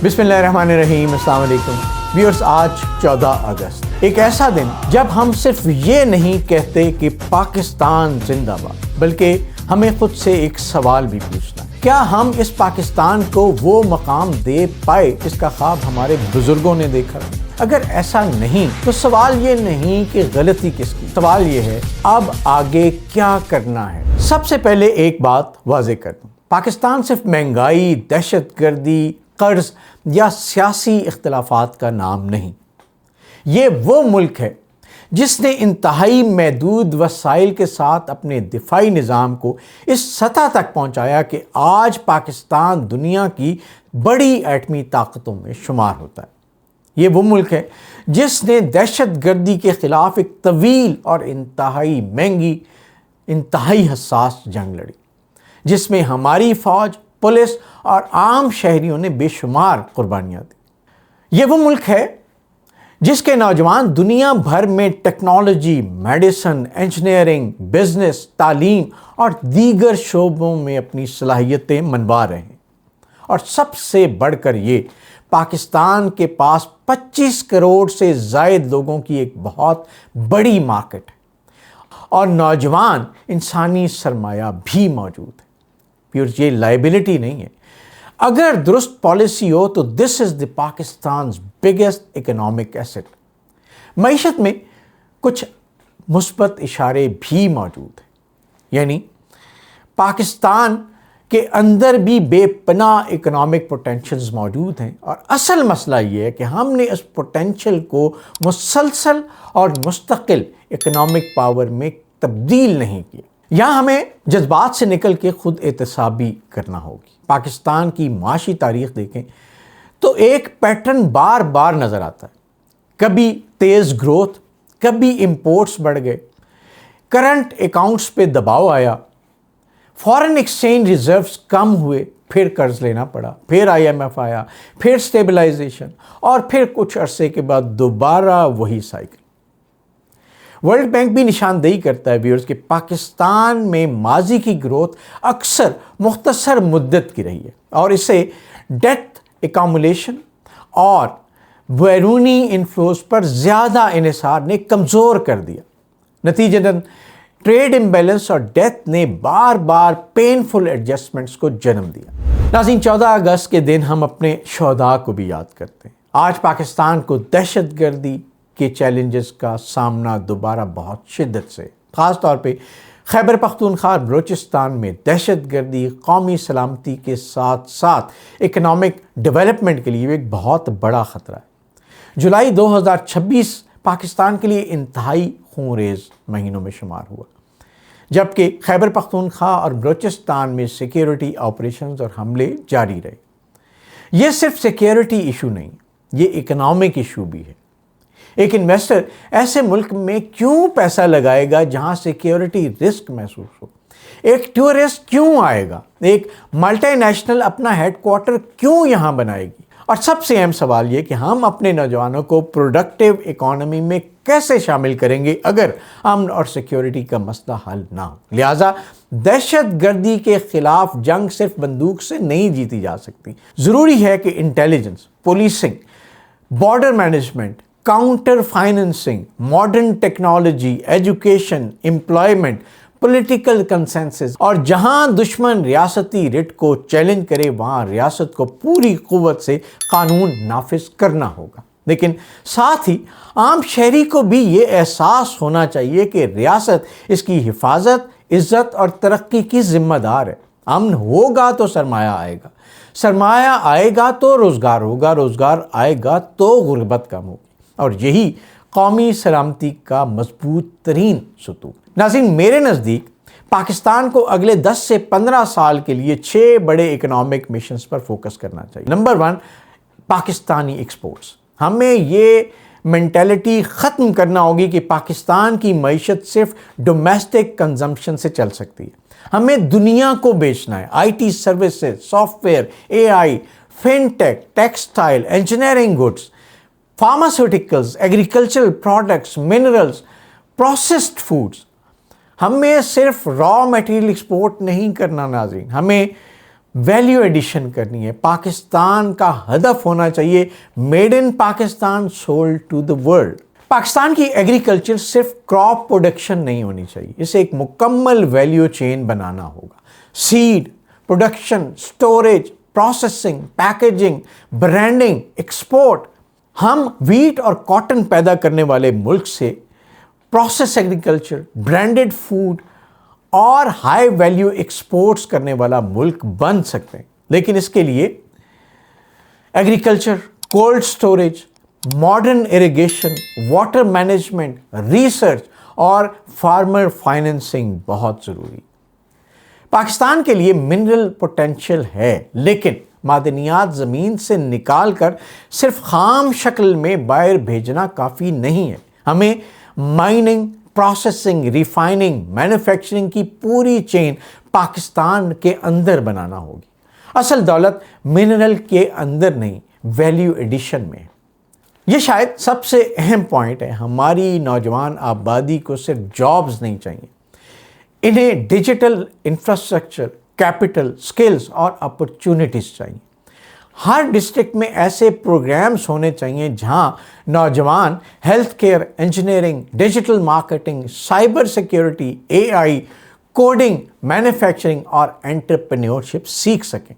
بسم اللہ الرحمن الرحیم، السلام علیکم ویورز۔ آج 14 اگست، ایک ایسا دن جب ہم صرف یہ نہیں کہتے کہ پاکستان زندہ باد، بلکہ ہمیں خود سے ایک سوال بھی پوچھنا ہے، کیا ہم اس پاکستان کو وہ مقام دے پائے جس کا خواب ہمارے بزرگوں نے دیکھا؟ اگر ایسا نہیں تو سوال یہ نہیں کہ غلطی کس کی، سوال یہ ہے اب آگے کیا کرنا ہے۔ سب سے پہلے ایک بات واضح کر دوں، پاکستان صرف مہنگائی، دہشت گردی، قرض یا سیاسی اختلافات کا نام نہیں، یہ وہ ملک ہے جس نے انتہائی محدود وسائل کے ساتھ اپنے دفاعی نظام کو اس سطح تک پہنچایا کہ آج پاکستان دنیا کی بڑی ایٹمی طاقتوں میں شمار ہوتا ہے۔ یہ وہ ملک ہے جس نے دہشت گردی کے خلاف ایک طویل اور انتہائی مہنگی، انتہائی حساس جنگ لڑی، جس میں ہماری فوج، پولیس اور عام شہریوں نے بے شمار قربانیاں دی۔ یہ وہ ملک ہے جس کے نوجوان دنیا بھر میں ٹیکنالوجی، میڈیسن، انجینئرنگ، بزنس، تعلیم اور دیگر شعبوں میں اپنی صلاحیتیں منوا رہے ہیں، اور سب سے بڑھ کر یہ پاکستان کے پاس 25 کروڑ سے زائد لوگوں کی ایک بہت بڑی مارکیٹ ہے، اور نوجوان انسانی سرمایہ بھی موجود ہے۔ یہ لائبلٹی نہیں ہے، اگر درست پالیسی ہو تو دس از دی پاکستانز بگیسٹ اکنامک ایسٹ۔ معیشت میں کچھ مثبت اشارے بھی موجود ہیں، یعنی پاکستان کے اندر بھی بے پناہ اکنامک پوٹینشلز موجود ہیں، اور اصل مسئلہ یہ ہے کہ ہم نے اس پوٹینشل کو مسلسل اور مستقل اکنامک پاور میں تبدیل نہیں کیا۔ یہاں ہمیں جذبات سے نکل کے خود احتسابی کرنا ہوگی۔ پاکستان کی معاشی تاریخ دیکھیں تو ایک پیٹرن بار بار نظر آتا ہے، کبھی تیز گروتھ، کبھی امپورٹس بڑھ گئے، کرنٹ اکاؤنٹس پہ دباؤ آیا، فارن ایکسچینج ریزروز کم ہوئے، پھر قرض لینا پڑا، پھر IMF آیا، پھر سٹیبلائزیشن، اور پھر کچھ عرصے کے بعد دوبارہ وہی سائیکل۔ ورلڈ بینک بھی نشاندہی کرتا ہے ویورز کہ پاکستان میں ماضی کی گروتھ اکثر مختصر مدت کی رہی ہے، اور اسے ڈیٹ ایکامولیشن اور بیرونی انفلوز پر زیادہ انحصار نے کمزور کر دیا۔ نتیجتاً ٹریڈ امبیلنس اور ڈیتھ نے بار بار پینفل ایڈجسٹمنٹس کو جنم دیا۔ ناظرین، 14 اگست کے دن ہم اپنے شہداء کو بھی یاد کرتے ہیں۔ آج پاکستان کو دہشت گردی کے چیلنجز کا سامنا دوبارہ بہت شدت سے، خاص طور پہ خیبر پختونخوا اور بلوچستان میں دہشت گردی قومی سلامتی کے ساتھ ساتھ اکنامک ڈیولپمنٹ کے لیے ایک بہت بڑا خطرہ ہے۔ جولائی 2026 پاکستان کے لیے انتہائی خونریز مہینوں میں شمار ہوا، جبکہ خیبر پختونخوا اور بلوچستان میں سیکیورٹی آپریشنز اور حملے جاری رہے۔ یہ صرف سیکیورٹی ایشو نہیں، یہ اکنامک ایشو بھی ہے۔ ایک انویسٹر ایسے ملک میں کیوں پیسہ لگائے گا جہاں سیکیورٹی رسک محسوس ہو؟ ایک ٹورسٹ کیوں آئے گا؟ ایک ملٹی نیشنل اپنا ہیڈ کوارٹر کیوں یہاں بنائے گی؟ اور سب سے اہم سوال یہ کہ ہم اپنے نوجوانوں کو پروڈکٹیو اکانومی میں کیسے شامل کریں گے اگر امن اور سیکیورٹی کا مسئلہ حل نہ ہو؟ لہٰذا دہشت گردی کے خلاف جنگ صرف بندوق سے نہیں جیتی جا سکتی، ضروری ہے کہ intelligence, policing, border management, counter financing, modern technology, education, employment, political consensus, اور جہاں دشمن ریاستی رٹ کو چیلنج کرے وہاں ریاست کو پوری قوت سے قانون نافذ کرنا ہوگا۔ لیکن ساتھ ہی عام شہری کو بھی یہ احساس ہونا چاہیے کہ ریاست اس کی حفاظت، عزت اور ترقی کی ذمہ دار ہے۔ امن ہوگا تو سرمایہ آئے گا، سرمایہ آئے گا تو روزگار ہوگا، روزگار آئے گا تو غربت کم ہوگی، اور یہی قومی سلامتی کا مضبوط ترین ستون۔ ناظرین، میرے نزدیک پاکستان کو اگلے 10 سے 15 سال کے لیے 6 بڑے اکنامک مشنز پر فوکس کرنا چاہیے۔ Number 1، Pakistani exports. ہمیں یہ مینٹیلٹی ختم کرنا ہوگی کہ پاکستان کی معیشت صرف ڈومیسٹک کنزمپشن سے چل سکتی ہے۔ ہمیں دنیا کو بیچنا ہے۔ IT services, soft where, AI، fun take, textile, engineering goods, pharmaceuticals, agricultural products, minerals, processed foods. ہمیں صرف را میٹیریل ایکسپورٹ نہیں کرنا ناظرین، ہمیں ویلیو ایڈیشن کرنی ہے، پاکستان کا ہدف ہونا چاہیے made in Pakistan sold to the world. Pakistan کی ایگریکلچر صرف کراپ پروڈکشن نہیں ہونی چاہیے، اسے ایک مکمل ویلیو چین بنانا ہوگا۔ Seed, production, storage, processing, packaging, branding, export. ہم ویٹ اور کاٹن پیدا کرنے والے ملک سے پروسیس ایگریکلچر، برانڈڈ فوڈ اور ہائی ویلیو ایکسپورٹس کرنے والا ملک بن سکتے ہیں، لیکن اس کے لیے agriculture, cold storage, modern irrigation, water management, research اور فارمر فائننسنگ بہت ضروری۔ پاکستان کے لیے منرل پوٹینشل ہے، لیکن معدنیات زمین سے نکال کر صرف خام شکل میں باہر بھیجنا کافی نہیں ہے۔ ہمیں مائننگ، پروسیسنگ، ریفائننگ، مینوفیکچرنگ کی پوری چین پاکستان کے اندر بنانا ہوگی۔ اصل دولت منرل کے اندر نہیں، ویلیو ایڈیشن میں ہے۔ یہ شاید سب سے اہم پوائنٹ ہے۔ ہماری نوجوان آبادی کو صرف جابز نہیں چاہیے، انہیں ڈیجیٹل انفراسٹرکچر، کیپٹل، سکلز اور اپرچونٹیز چاہیے۔ ہر ڈسٹرکٹ میں ایسے پروگرامز ہونے چاہیے جہاں نوجوان health care, engineering, digital marketing, cyber security, AI، coding, manufacturing اور انٹرپرینیورشپ سیکھ سکیں۔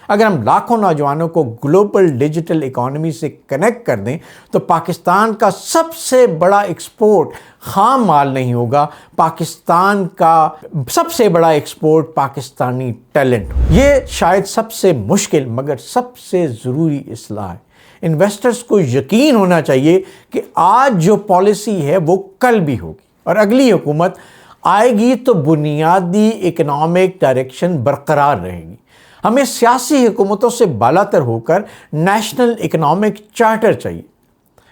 اگر ہم لاکھوں نوجوانوں کو گلوبل ڈیجیٹل اکانومی سے کنیکٹ کر دیں تو پاکستان کا سب سے بڑا ایکسپورٹ خام مال نہیں ہوگا، پاکستان کا سب سے بڑا ایکسپورٹ پاکستانی ٹیلنٹ۔ یہ شاید سب سے مشکل مگر سب سے ضروری اصلاح ہے۔ انویسٹرز کو یقین ہونا چاہیے کہ آج جو پالیسی ہے وہ کل بھی ہوگی، اور اگلی حکومت آئے گی تو بنیادی اکنامک ڈائریکشن برقرار رہے گی۔ ہمیں سیاسی حکومتوں سے بالاتر ہو کر نیشنل اکنامک چارٹر چاہیے،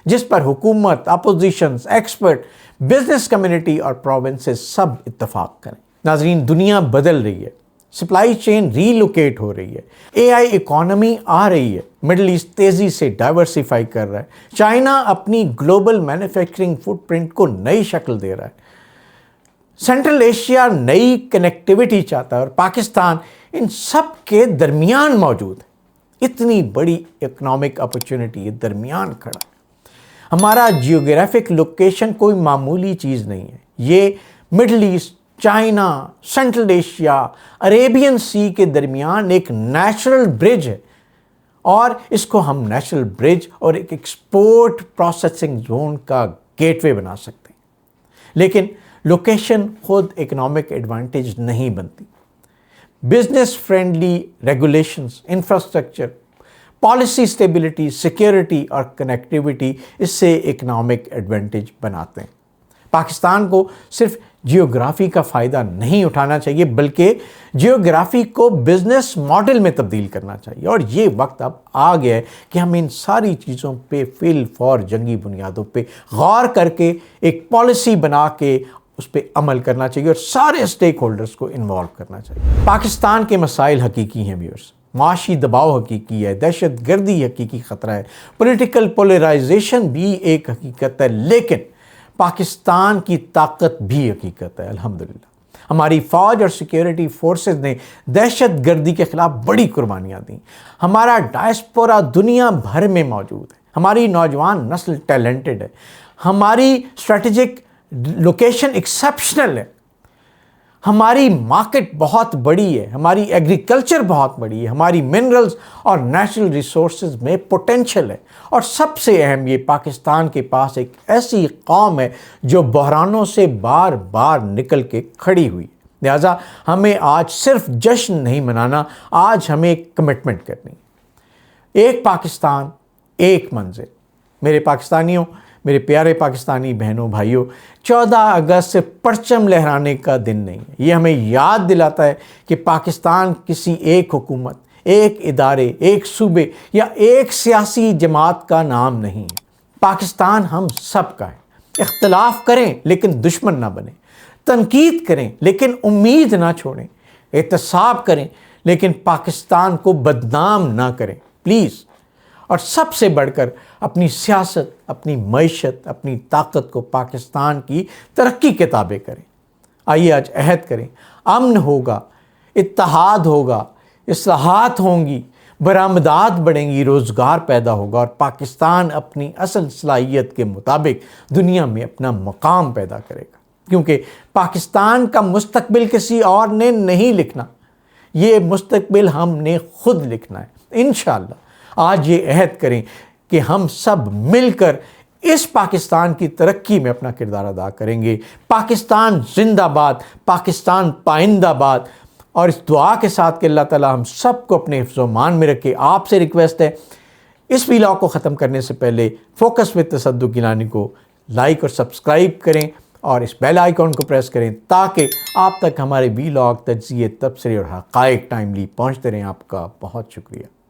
جس پر حکومت، اپوزیشنز، ایکسپرٹ، بزنس کمیونٹی اور پروونسز سب اتفاق کریں۔ ناظرین، دنیا بدل رہی ہے، سپلائی چین ری لوکیٹ ہو رہی ہے، AI اکانومی آ رہی ہے، مڈل ایسٹ تیزی سے ڈائیورسیفائی کر رہا ہے، چائنا اپنی گلوبل مینوفیکچرنگ فٹ پرنٹ کو نئی شکل دے رہا ہے، سینٹرل ایشیا نئی کنیکٹیوٹی چاہتا ہے، اور پاکستان ان سب کے درمیان موجود ہے۔ اتنی بڑی اکنامک اپرچونٹی ہے، درمیان کھڑا ہے۔ ہمارا جیوگرافک لوکیشن کوئی معمولی چیز نہیں ہے، یہ Middle East, China, Central Asia, Arabian Sea کے درمیان ایک نیچرل برج ہے، اور اس کو ہم نیشنل برج اور ایک ایکسپورٹ پروسیسنگ زون کا گیٹ وے بنا سکتے ہیں۔ لیکن لوکیشن خود اکنامک ایڈوانٹیج نہیں بنتی۔ Business friendly regulations, infrastructure, policy stability, security اور کنیکٹیوٹی اس سے اکنامک ایڈوانٹیج بناتے ہیں۔ پاکستان کو صرف جیوگرافی کا فائدہ نہیں اٹھانا چاہیے، بلکہ جیوگرافی کو بزنس ماڈل میں تبدیل کرنا چاہیے، اور یہ وقت اب آ گیا ہے کہ ہم ان ساری چیزوں پہ فی الفور جنگی بنیادوں پہ غور کر کے ایک پالیسی بنا کے اس پہ عمل کرنا چاہیے، اور سارے اسٹیک ہولڈرز کو انوالو کرنا چاہیے۔ پاکستان کے مسائل حقیقی ہیں ویورز، معاشی دباؤ حقیقی ہے، دہشت گردی حقیقی خطرہ ہے، پولیٹیکل پولرائزیشن بھی ایک حقیقت ہے، لیکن پاکستان کی طاقت بھی حقیقت ہے۔ الحمدللہ ہماری فوج اور سیکیورٹی فورسز نے دہشت گردی کے خلاف بڑی قربانیاں دیں۔ ہمارا ڈائسپورا دنیا بھر میں موجود ہے، ہماری نوجوان نسل ٹیلنٹڈ ہے، ہماری اسٹریٹجک لوکیشن ایکسیپشنل ہے، ہماری مارکیٹ بہت بڑی ہے، ہماری ایگریکلچر بہت بڑی ہے، ہماری منرلز اور نیچرل ریسورسز میں پوٹینشل ہے، اور سب سے اہم یہ پاکستان کے پاس ایک ایسی قوم ہے جو بحرانوں سے بار بار نکل کے کھڑی ہوئی۔ لہٰذا ہمیں آج صرف جشن نہیں منانا، آج ہمیں ایک کمٹمنٹ کرنی ہے۔ ایک پاکستان، ایک منزل۔ میرے پاکستانیوں، میرے پیارے پاکستانی بہنوں بھائیوں، 14 اگست سے پرچم لہرانے کا دن نہیں ہے۔ یہ ہمیں یاد دلاتا ہے کہ پاکستان کسی ایک حکومت، ایک ادارے، ایک صوبے یا ایک سیاسی جماعت کا نام نہیں ہے۔ پاکستان ہم سب کا ہے۔ اختلاف کریں لیکن دشمن نہ بنیں، تنقید کریں لیکن امید نہ چھوڑیں، احتساب کریں لیکن پاکستان کو بدنام نہ کریں، پلیز۔ اور سب سے بڑھ کر اپنی سیاست، اپنی معیشت، اپنی طاقت کو پاکستان کی ترقی کے تابع کریں۔ آئیے آج عہد کریں، امن ہوگا، اتحاد ہوگا، اصلاحات ہوں گی، برآمدات بڑھیں گی، روزگار پیدا ہوگا اور پاکستان اپنی اصل صلاحیت کے مطابق دنیا میں اپنا مقام پیدا کرے گا، کیونکہ پاکستان کا مستقبل کسی اور نے نہیں لکھنا، یہ مستقبل ہم نے خود لکھنا ہے۔ انشاءاللہ آج یہ عہد کریں کہ ہم سب مل کر اس پاکستان کی ترقی میں اپنا کردار ادا کریں گے۔ پاکستان زندہ باد، پاکستان پائندہ باد، اور اس دعا کے ساتھ کہ اللہ تعالی ہم سب کو اپنے حفظ و امان میں رکھے۔ آپ سے ریکویسٹ ہے اس ویلاگ کو ختم کرنے سے پہلے فوکس وتھ تصدق گیلانی کو لائک اور سبسکرائب کریں اور اس بیل آئیکن کو پریس کریں تاکہ آپ تک ہمارے ویلاگ، تجزیے، تبصرے اور حقائق ٹائملی پہنچتے رہیں۔ آپ کا بہت شکریہ۔